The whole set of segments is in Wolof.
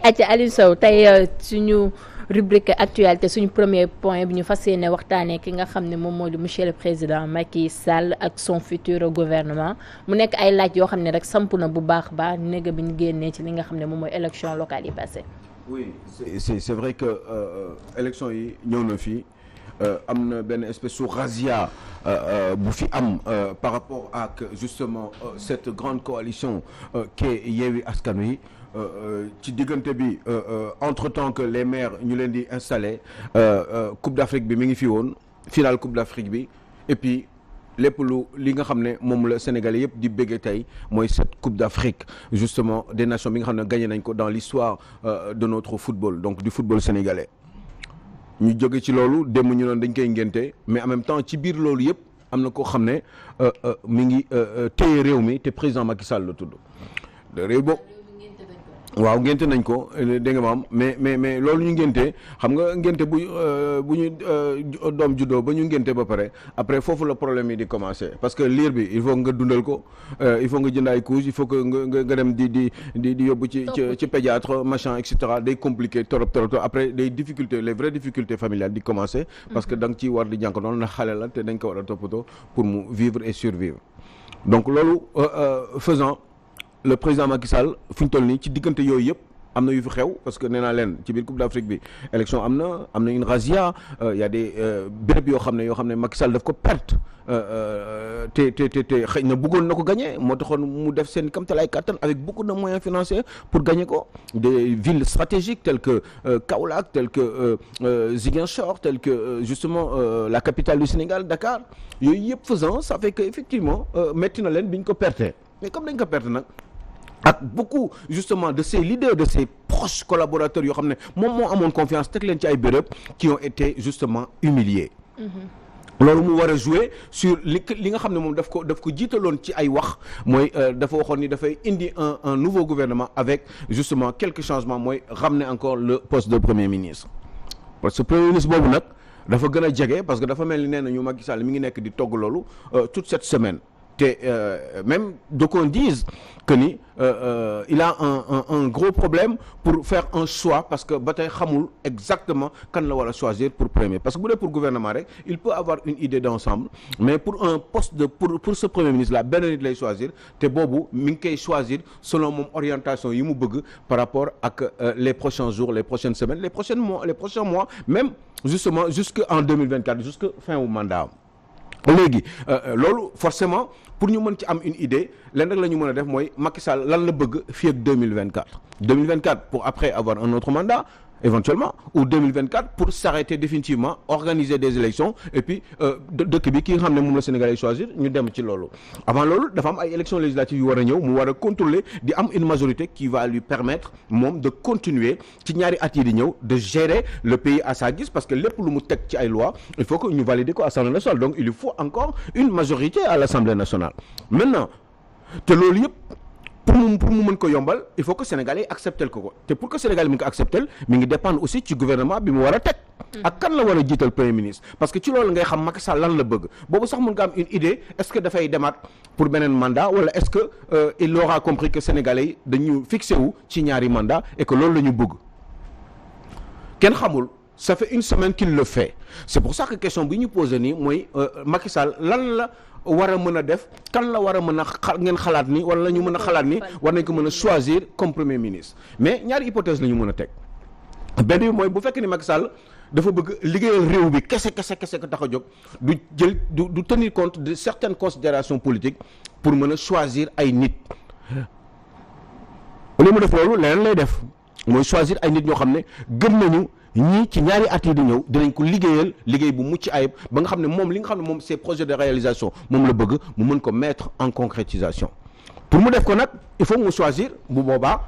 acca Aliou Sow tey suñu rubrique actualité suñu premier point bi ñu fas yéene waxtaanee ki nga xam ne moom moo di monsieur le président Macky Sall ak son futur gouvernement mu nekk ay laaj yoo xam ne rek samp na bu baax baax néega bi ñu génnee ci li nga xam ne moom mooy élection locale yi passé. Oui c'est vrai que élection yi ñëw na fii am na benn espèce de razzia bu fi am par rapport ak justement cette grande coalition qu'est Yewwi Askan Wi. ci diggante bi entre-temps que les maires ñu leen di installé Coupe d'Afrique bi mi ngi fi woon finale Coupe d'Afrique bi et puis lépp li nga xam ne moom la Sénégalais yëpp di bëggee tey mooy cette Coupe d'Afrique justement des nations bi nga xam ne gagné nañ ko dans l'histoire de notre football donc du football sénégalais ñu jóge ci loolu démb ñu noon dañ koy ngénte mais en même temps ci biir loolu yëpp am na koo xam ne mi ngi téye réew mi te président Macky Sall la tudd réew boobu waaw ngénte nañ ko dégg nga maam mais loolu ñu ngénte xam nga ngénte bu ñu doom juddoo ba ñu ngénte ba pare après foofu la problème yi di commencer parce que liir bi il faut nga dundal ko il faut nga jënd ay couches il faut que nga dem di yóbbu ci pédiatre machin et cetera day compliqué trop après des difficultés les vraies difficultés familiales di commencer parce que da nga ciy war di jànk noonu na xale la te dañ ko war a toppatoo pour mu vivre et survivre donc loolu faisant le président Macky Sall fu ñu toll nii ci diggante yooyu yëpp am na yu fi xew parce que nee naa leen ci biir Coupe d'Afrique bi élection am na une razzia y a des béréb yoo xam ne Macky Sall daf ko perte te xëy na bëggoon na ko gagner moo taxoon mu def seen kamtalaay kattan avec beaucoup de moyens financiers pour gagner ko des villes stratégiques telles que Kaolack telles que Ziguinchor telles que justement la capitale du Sénégal Dakar yooyu yëpp faisant ça fait que effectivement metti na leen bi ñu ko perte mais comme dañ ko perte nag ak beaucoup justement de ces leaders de ces proches collaborateurs yoo xam ne moom moo amoon confiance teg leen ci ay béréb qui ont été justement humiliés loolu mu war a jouer sur li nga xam ne moom daf ko jiitaloon ci ay wax mooy dafa waxoon ni dafay indi un nouveau gouvernement avec justement quelques changements mooy ramener encore le poste de premier ministre parce que premier ministre boobu nag dafa gën a jege parce que dafa mel ni nee na ñu Macky Sall mi ngi nekk di togg loolu toute cette semaine même d'aucuns disent que ni il a un gros problème pour faire un choix parce que ba tey xamul exactement kan la war a choisir pour premier parce que bu dee pour gouvernement rek il peut avoir une idée d'ensemble mais pour un poste pour ce premier ministre là benn nit lay choisir te boobu mi ngi koy choisir selon moom orientation yi mu bëgg par rapport ak les prochains jours les prochaines semaines les prochains mois même justement jusque en 2024 jusque fin wu mandat léegi loolu forcément pour ñu mën ci am une idée lenn rek la ñu mën a def mooy Macky Sall lan la bëgg fii ak 2024 pour après avoir un autre mandat éventuellement ou 2024 pour s'arrêter définitivement organiser des élections et puis dëkk bi ki nga xam ne moom la Sénégalais choisir ñu dem ci loolu avant loolu dafa am ay élections législatives yu war a ñëw mu war a contrôler di am une majorité qui va lui permettre moom de continuer ci ñaari at yi di ñëw de gérer le pays à sa guise parce que lépp lu mu teg ci ay lois il faut que ñu valider ko Assemblée nationale donc il lui faut encore une majorité à l'Assemblée nationale maintenant te loolu yëpp pour mu mën ko yombal il faut que Sénégalais accepter ko te pour que Sénégalais mën ko accepter mi ngi dépendre aussi ci gouvernement bi mu war a teg ak kan la war a jiital premier ministre parce que ci loolu ngay xam Macky Sall lan la bëgg boobu sax mën nga am une idée est-ce que dafay demaat pour beneen mandat wala est-ce que il aura compris que Sénégalais yi dañu fixé wu ci ñaari mandat et que loolu la ñu bëgg kenn xamul ça fait une semaine qu'il le fait c'est pour ça que question bi ñu posé nii mooy Macky Sall lan la war a mën a def kan la war a mën a ngeen xalaat ni wala la ñu mën a xalaat ni war nañ ko mën a choisir comme premier ministre mais ñaari hypothèse la ñu mën a teg benn bi mooy bu fekkee ni Macky Sall dafa bëgg liggéeyal réew bi kese ko tax a jóg du tenir compte de certaines considérations politiques pour mën a choisir ay nit li mu def loolu leneen lay def mooy choisir ay nit ñoo xam ne gëm nañu ñii ci ñaari at yi di ñëw dinañ ko liggéeyal liggéey bu mucc ayib ba nga xam ne moom li nga xam ne moom ses projets de réalisation moom la bëgg mu mën ko mettre en concrétisation pour mu def ko nag il faut mu choisir bu boobaa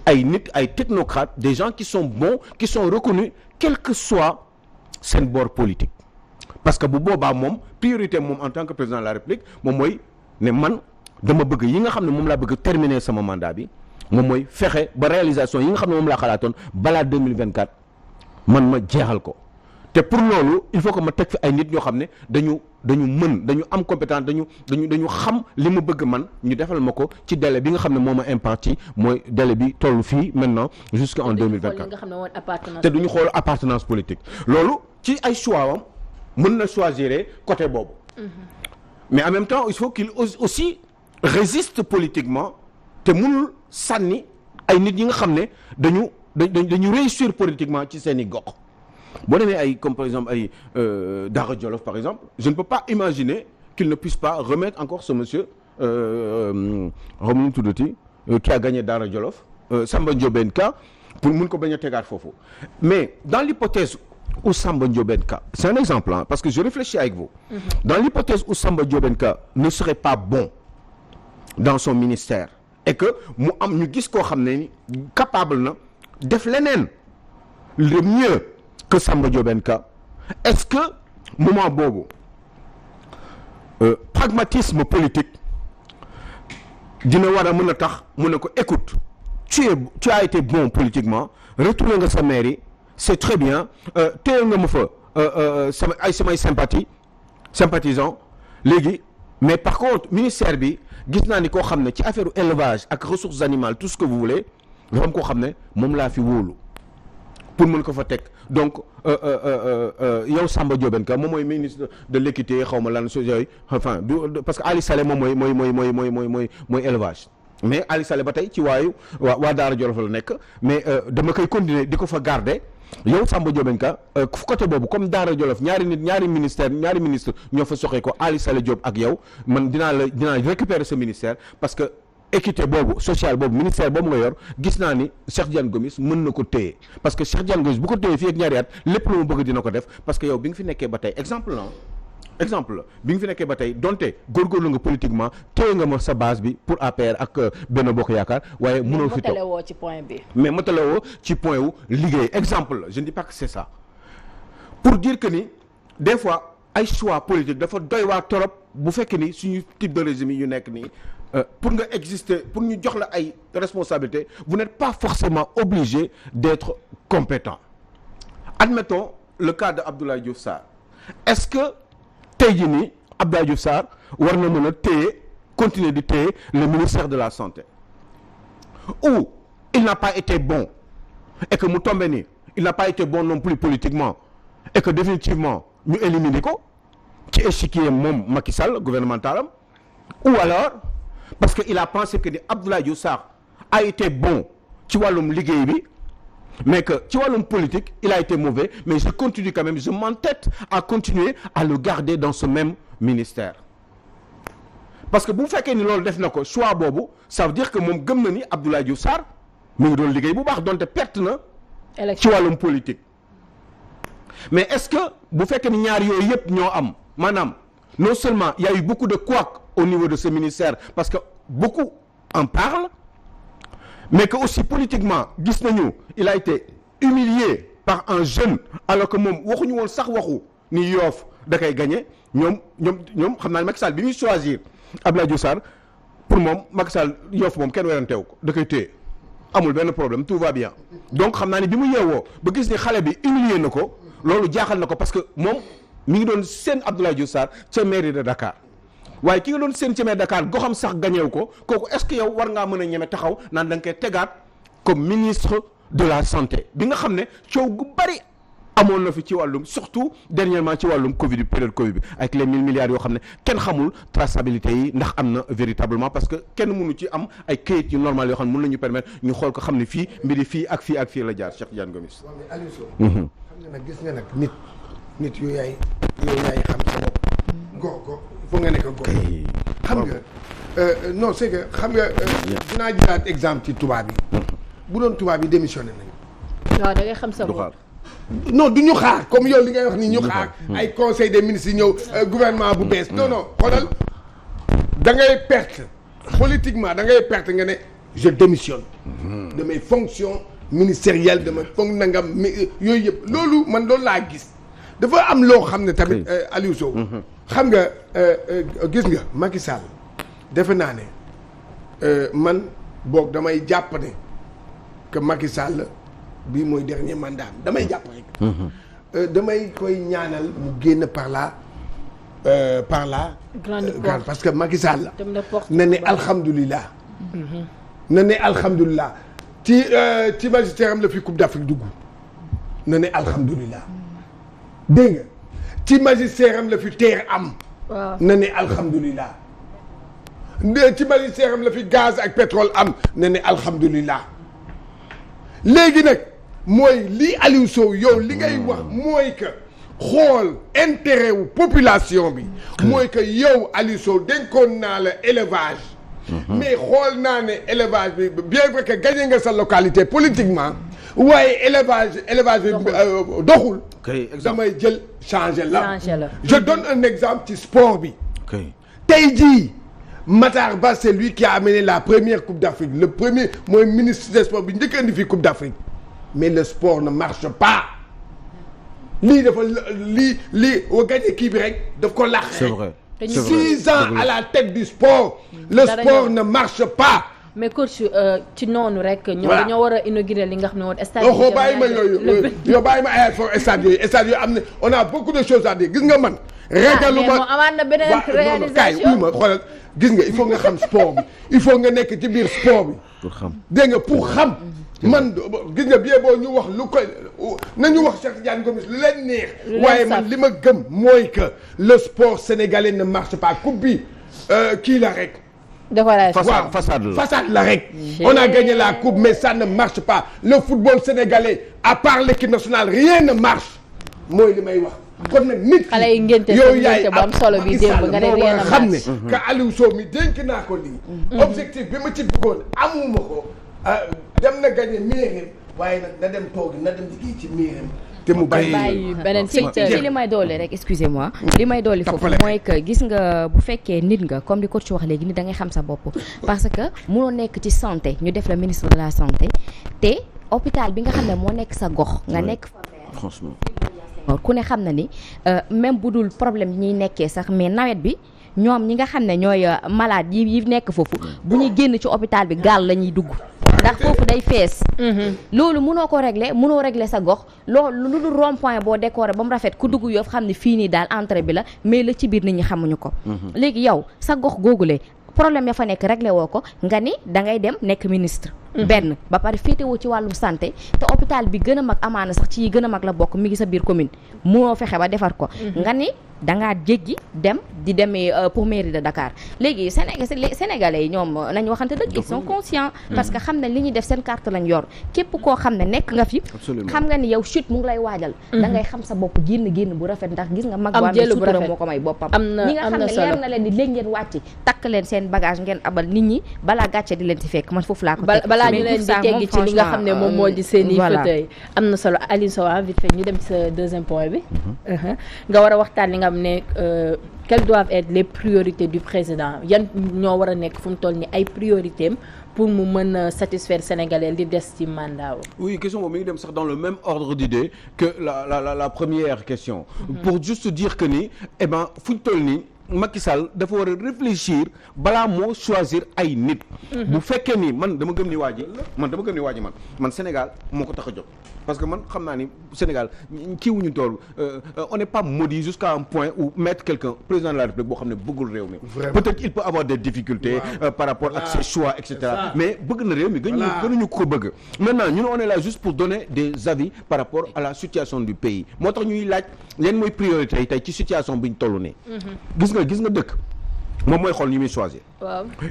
ay nit ay technocrates des gens qui sont bons qui sont reconnus quel que soit seen bord politique parce que bu boobaa moom priorité moom en tant que président de la République moom mooy ne man dama bëgg yi nga xam ne moom laa bëgg terminer sama mandat bi moom mooy fexe ba réalisation yi nga xam ne moom laa xalaatoon balaa 2024 man ma jeexal ko te pour loolu il faut que ma teg fi ay nit ñoo xam ne dañu am compétence dañu xam li ma bëgg man ñu defal ma ko ci délai bi nga xam ne moo ma imparti mooy délai bi toll fii maintenant jusqu'en 2024 te duñu xool appartenance politique loolu ci ay choix am mën na choisir côté boobu mais en même temps il faut qu'il aussi résiste politiquement te mënul sànni ay nit yi nga xam ne dañu réussir politiquement ci seen i gox boo demee ay comme par exemple ay Daara Jolof par exemple je ne peux pas imaginer qu'il ne puisse pas remettre encore ce monsieur xamuñu tuddati qui a gagné Daara Jolof Samba Ndiobène Ka pour mun ko bañ a tegaat foofu mais dans l'hypothèse où Samba Ndiobène Ka c'est un exemple parce que je réfléchis avec vous dans l'hypothèse où Samba Ndiobène Ka ne serait pas bon dans son ministère et que mu am ñu gis koo xam ne ni capable na def leneen le mieux que Samba Ndiobène Ka est-ce que moment boobu pragmatisme politique dina war a mën a tax mu ne ko écoute tu as été bon politiquement retourné nga sa mairie c'est très bien téye nga ma fa samay sympathisants léegi mais par contre ministère bi gis naa ni koo xam ne ci affaire élevage ak ressources animales tout ce que vous voulez dafa am koo xam ne moom laa fi wóolu pour mën ko fa teg donc yow Samba Ndiobène Ka moom mooy ministre de l'équité xaw ma lan chose yooyu enfin parce que Ali Saleh moom mooy élevage mais Ali Saleh ba tey ci waa Daara Jolof la nekk mais dama koy continuer di ko fa garder yow Samba Ndiobène Ka côté boobu comme Daara Jolof ñaari ministre ñoo fa soxee ko Ali Saleh Diop ak yow man dinaa récupérer ce ministère parce que équité boobu sociale boobu ministère boobu nga yor gis naa ni Cheikh Tidiane Gomis mën na ko téye parce que Cheikh Tidiane Gomis bu ko téye fii ak ñaari at lépp lu mu bëgg dina ko def parce que yow bi nga fi nekkee ba tey exemple bi nga fi nekkee ba tey donte góorgóorlu nga politiquement téye nga ma sa base bi pour APR ak Benno Bokk Yaakaar waaye mënoo fi toog mais matalewoo ci point wu liggéey exemple la je ne dis pas que c'est ça pour dire que ni des fois ay choix politique dafa doy waa torop bu fekkee ni suñu type de régime yi yu nekk nii pour nga exister pour ñu jox la ay responsabilités vous n'êtes pas forcément obligé d'être compétent admettons le cas de Abdoulaye Diouf Sarr est-ce que tey jii nii Abdoulaye Diouf Sarr war na mën a continuer di téye le ministère de la santé ou il n'a pas été bon et que mu tombé nii il n'a pas été bon non plus politiquement et que définitivement ñu éliminer ko ci échiquier moom Macky Sall gouvernemental am ou alors parce que il a pensé que ni Abdoulaye Diouf Sarr a été bon ci wàllum liggéey bi mais que ci wàllum politique il a été mauvais mais je continue quand même je m'entête à continuer à le garder dans ce même ministère parce que bu fekkee ni loolu def na ko choix boobu ça veut dire que moom gëm na ni Abdoulaye Diouf Sarr mu ngi doon liggéey bu baax donte perte na ci wàllum politique mais est-ce que bu fekkee ni ñaar yooyu yëpp ñoo am maanaam non seulement il y a eu beaucoup de couacs au niveau de ce ministère parce que beaucoup en parlent mais que aussi politiquement gis nañu il a été humilié par un jeune alors que moom waxuñu woon sax waxu ni Yoff da koy gagné ñoom xam naa ne Macky Sall bi muy choisir Abdoulaye Diouf Sarr pour moom Macky Sall Yoff moom kenn weranteewu ko da koy téye amul benn problème tout va bien donc xam naa ne bi mu yeewoo ba gis ni xale bi humilié na ko loolu jaaxal na ko parce que moom mi ngi doon seen Abdoulaye Diouf Sarr ca mairie de Dakar waaye ki nga doon seen ca mairie de Dakar goxam sax gañeew ko kooku est-ce que yow war ngaa mën a ñeme taxaw naan da nga koy tegaat comme ministre de la santé bi nga xam ne coow gu bari amoon na fi ci wàllum surtout dernièrement ci wàllum Covid bi période Covid bi avec les 1000 milliards yoo xam ne kenn xamul traçabilité yi ndax am na véritablement parce que kenn mënu ci am ay kayit yu normal yoo xam ne mën nañu permettre ñu xool ko xam ne fii mbiri fii ak fii la jaar Cheikh Tidiane Gomis. waaw mais Aliou Sow. xam nga nag gis nga nag nit yooyu yaay xam sa bopp. gox foog nga nekk gox. xam nga non c'est que xam nga dinaa jëlaat exemple ci tubaab yi. bu doon tubaab yi démissionné nañu. waaw da ngay xam sa bopp. non du ñu xaar comme yow li ngay wax ni ñu xaar ay conseil des ministres yi ñëw gouvernement bu bees non xoolal da ngay perte politiquement da ngay perte nga ne je démissionne de mes fonctions ministérielles de mes fonctions nangam yooyu yëpp loolu man loolu laa gis dafa am loo xam ne tamit Aliou Sow xam nga gis nga Macky Sall defe naa ne man boog damay jàpp ne que Macky Sall bii mooy dernier mandat damay jàpp rek damay koy ñaanal mu génn par là par là. grande parce que Macky Sall na ne alhamdulilah. na ne alhamdulilah ci magistère am la fi Coupe d'Afrique dugg na ne alhamdulilah dégg nga ci magistère am la fi terre am. na ne alhamdulilah. ci magistère am la fi gaz ak pétrole am na ne alhamdulilah. léegi nag mooy li Aliou Sow yow li ngay wax mooy que xool intérêt wu population bi. mooy que yow Aliou Sow dénkoon naa la élevage. mais xool naa ne élevage bi bien vrai que gagné nga sa localité politiquement waaye élevage bi doxul. damay jël changer la. je donne un exemple ci sport bi. tey jii Matar Ba c'est lui qui a amené la première Coupe d'Afrique le premier mooy ministre des sports bi njëkk a indi fii Coupe d'Afrique mais le sport ne marche pas. lii dafa lii wa gagné kii bi rek daf ko làq. c'est vrai. 6 ans à la tête du sport. le sport ne marche pas. mais coach ci noonu rek. ñoo dañoo war a inaugurer li nga xam ne woon stade. yow bàyyi ma yooyu yow bàyyi ma ay affaire stade yooyu am na on a beaucoup de choses à dire gis nga man. régaluma mais amaat na beneen réalisation ma xoolal gis nga il faut nga xam sport bi il faut nga nekk ci biir sport bi. pour xam dégg nga pour xam. man gis nga bien boo ñu wax lu koy nañu wax Cheikh Tidiane Gomis lu leen neex. waaye man li ma gëm mooy que le sport sénégalais ne marche pas coupe bi kii la rek. façade la rek. on a gagné la coupe mais ça ne marche pas le football sénégalais à part l'équipe nationale rien ne marche mooy li may wax. kon nag nit xale yi ngénte yow yaay am solo bi démb nga ne rien xam ne que Aliou Sow mi dénk naa ko lii. objectif bi ma ci bëggoon amuma ko. dem na gagné mairie waaye nag na dem toogi na dem liggéey ci mairie te mu bàyyi beneen ci li may doole rek excusez-moi li may doole foofu mooy que gis nga bu fekkee nit nga comme li coach wax léegi nit da ngay xam sa bopp parce que munoo nekk ci santé ñu def la ministre de la santé te hôpital bi nga xam ne moo nekk sa gox nga nekk franchement ku ne xam na ni même bu dul problème yi ñuy nekkee sax mais nawet bi ñoom ñi nga xam ne ñooy malade yi nekk foofu bu ñuy génn ci hôpital bi gaal la ñuy dugg ndax foofu day fees. loolu mënoo ko régler mënoo régler sa gox loolu lu dul rond point boo décoré ba mu rafet ku dugg Yoff xam ne fii nii daal entrée bi la mais la ci biir nit ñi xamuñu ko. léegi yow sa gox googule problème ya fa nekk réglé woo ko nga ni da ngay dem nekk ministre. benn ba pare féetewoo ci wàllum santé te hôpital bi gën a mag amaana sax ci yi gën a mag la bokk mi ngi sa biir commune munoo fexe ba defar ko. nga ni dangaa jéggi dem di demee pour mairie de Dakar léegi Sénégalais yi ñoom nañ waxante dëgg ils sont conscients parce que xam ne li ñuy def seen carte lañ yor képp koo xam ne nekk nga fi xam nga ni yow chute mu ngi lay waajal da ngay xam sa bopp génn bu rafet ndax gis nga mag waa ne sutura moo ko may boppam ñi nga xam ne leer na leen ni léegi ngeen wàcc takk leen seen bagage ngeen abal nit ñi balaa gàcce di leen ci fekk man foofu laa ko teg balaa ñu leen di teggi ci li nga xam ne moom moo di seen i fauteuil am na solo Aliou Sow vite fait ñu dem ci sa deuxième point bi nga war a waxtaan li nga xam ne quelles doivent être les priorités du président yan ñoo war a nekk fu mu toll ni ay priorités am pour mu mën a satisfaire sénégalais li des ci mandat oui question boobu mi ngi dem sax dans le même ordre d'idée que la première question pour juste dire que ni eh ben fu ñu toll nii Macky Sall dafa war a réfléchir balaa moo choisir ay nit bu fekkee ni man dama gëm ni waa ji man Sénégal moo ko tax a jóg parce que man xam naa ni Sénégal kii wuñu tool on n'est pas maudit jusqu'à un point où mettre quelqu'un président de la République boo xam ne bëggul réew mi peut-être il peut avoir des difficultés par rapport ak ses choix et cetera mais bëgg na réew mi gënuñu ko bëgg maintenant ñun on est là juste pour donner des avis par rapport à la situation du pays moo tax ñuy laaj yan mooy priorité yi tey ci situation bi ñu toll nii gis nga dëkk moom mooy xool ñu muy choisir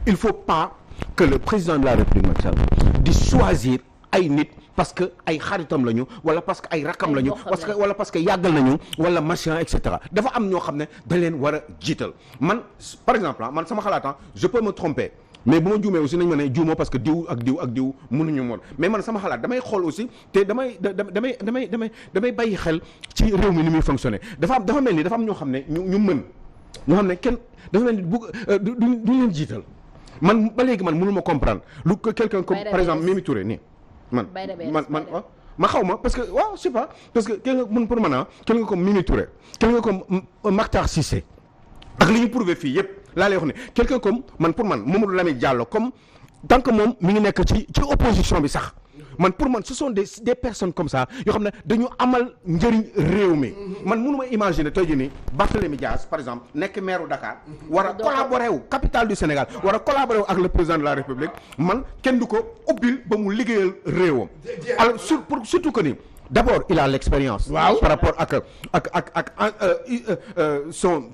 il faut pas que le président de la République Macky Sall di choisir ay nit parce que ay xaritam lañu wala parce que ay rakam lañu wala parce que yàggal nañu wala machin et cetera dafa am ñoo xam ne da leen war a jiital man par exemple man sama xalaat je peux me tromper mais bu ma juumee aussi nañ ma ne juumoo parce que diw ak diw mënuñu moon mais man sama xalaat damay xool aussi te damay bàyyi xel ci réew mi ni muy fonctionner dafa mel ni dafa am ñoo xam ne ñu mën ñoo xam ne kenn dafa mel ni du leen jiital man ba léegi man mënu ma comprendre lu quelqu'un comme par exemple Mimi Touré nii man ma xaw ma parce que waaw je sais pas parce que kenn mën pour man kenn nga comme Mimi Touré kenn nga comme Makhtar Cissé ak li ñu prouvé fii yëpp laa lay wax ne quelqu'un comme man pour man Mamadou Lamine Diallo comme tant que moom mi ngi nekk ci opposition bi sax man pour man ce sont des personnes comme ça yoo xam ne dañu amal njëriñ réew mi man mënu ma imaginer tey jii nii Barthélémy Dias par exemple nekk maire u Dakar war a collaborer wu capitale du Sénégal war a collaborer wu ak le président de la République man kenn du ko ubbil ba mu liggéeyal réewam alors surtout que ni d'abord il a l'expérience par rapport ak son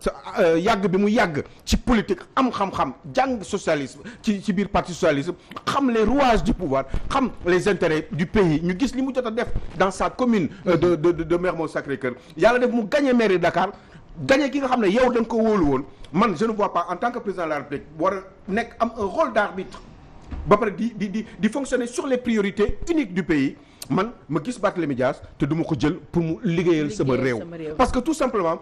yàgg bi mu yàgg ci politique am xam-xam jàng socialisme ci biir parti socialiste xam les rouages du pouvoir xam les intérêts du pays ñu gis li mu jot a def dans sa commune de Mermoz Sacré-Cœur yàlla def mu gagné mairie Dakar gagné ki nga xam ne yow da nga ko wóolu woon man je ne vois pas en tant que président de la République war a nekk am un rôle d'arbitre ba pare di fonctionner sur les priorités uniques du pays man ma gis Barthélémy Dias te du ma ko jël pour mu liggéeyal sama réew parce que tout simplement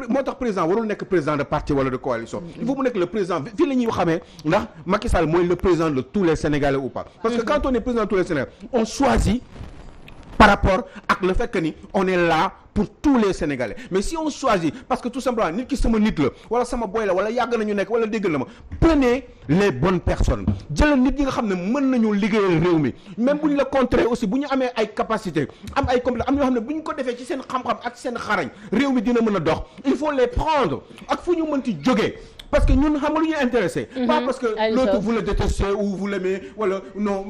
moo tax président warul nekk président de parti wala de coalition il faut mu nekk le président fii la ñuy xamee ndax Macky Sall mooy le président de tous les Sénégalais ou pas parce que quand on est président de tous les Sénégalais on choisit par rapport ak le fait que ni on est là pour tous les Sénégalais mais si on choisit parce que tout simplement nit ki sama nit la wala sama boy la wala yàgg nañu nekk wala déggal na ma prenez les bonnes personnes jëlal nit ñi nga xam ne mën nañu liggéeyal réew mi même bu ñu la contrer aussi bu ñu amee ay capacité am ay compétences am ñoo xam ne bu ñu ko defee ci seen xam-xam ak seen xarañ réew mi dina mën a dox il faut les prendre ak fu ñu mënti jógee parce que ñun xam nga lu ñuy intéressé pas parce que l'autre vous le détestez ou vous l'aimez wala non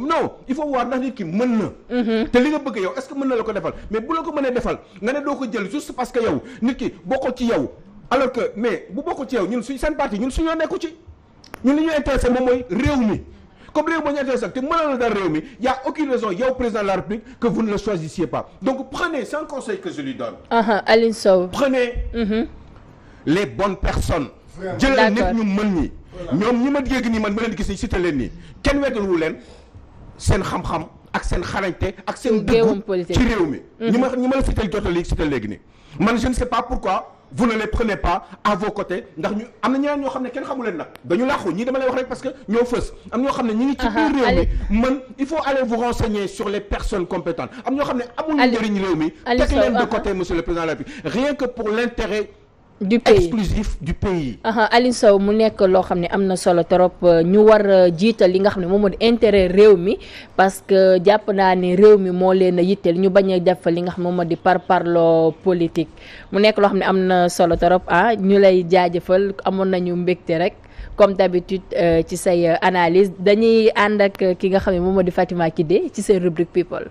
il faut voir ndax nit ki mën na te li nga bëgg yow est-ce que mën na la ko defal mais bu la ko mënee defal nga ne doo ko jël juste parce que yow nit ki bokkul ci yow alors que mais bu bokkul ci yow ñun suñ seen parti ñun suñoo nekku ci ñun li ñuy intéressé moom mooy réew mi comme réew moo ñu intéressé te mënal la dara réew mi y a aucune raison yow président de la République que vous ne le choisissiez pas donc prenez c'est un conseil que je lui donne Aline Sow prenez les bonnes personnes jëlal nit ñu mën ñi ñoom ñi ma dégg nii man ma leen gis ni cité leen nii kenn weddalwu leen seen xam-xam ak seen xarañte ak seen dëggu ci réew mi ñi ma la cité léegi nii man je ne sais pas pourquoi vous ne les prenez pas à vos côtés ndax ñu am na ñeneen ñoo xam ne kenn xamu leen nag dañu làqu ñii dama lay wax rek parce que ñoo fës am ñoo xam ne ñi ngi ci biir réew mi man il faut aller vous renseigner sur les personnes compétentes am ñoo xam ne amuñu njëriñ réew mi teg leen de côté monsieur le président de la République rien que pour l'intérêt du pays exclusif du pays. Aline Sow mu nekk loo xam ne am na solo trop ñu war a jiital li nga xam ne moom moo di intérêt réew mi parce que jàpp naa ne réew mi moo leen a yitteel ñu bañ a def li nga xam ne moom moo di parparloo politique mu nekk loo xam ne am na solo trop ñu lay jaajëfal amoon nañu mbégte rek comme d'habitude ci say analyse dañuy ànd ak ki nga xam ne moom moo di Fatima Kidé ci seen rubrique people.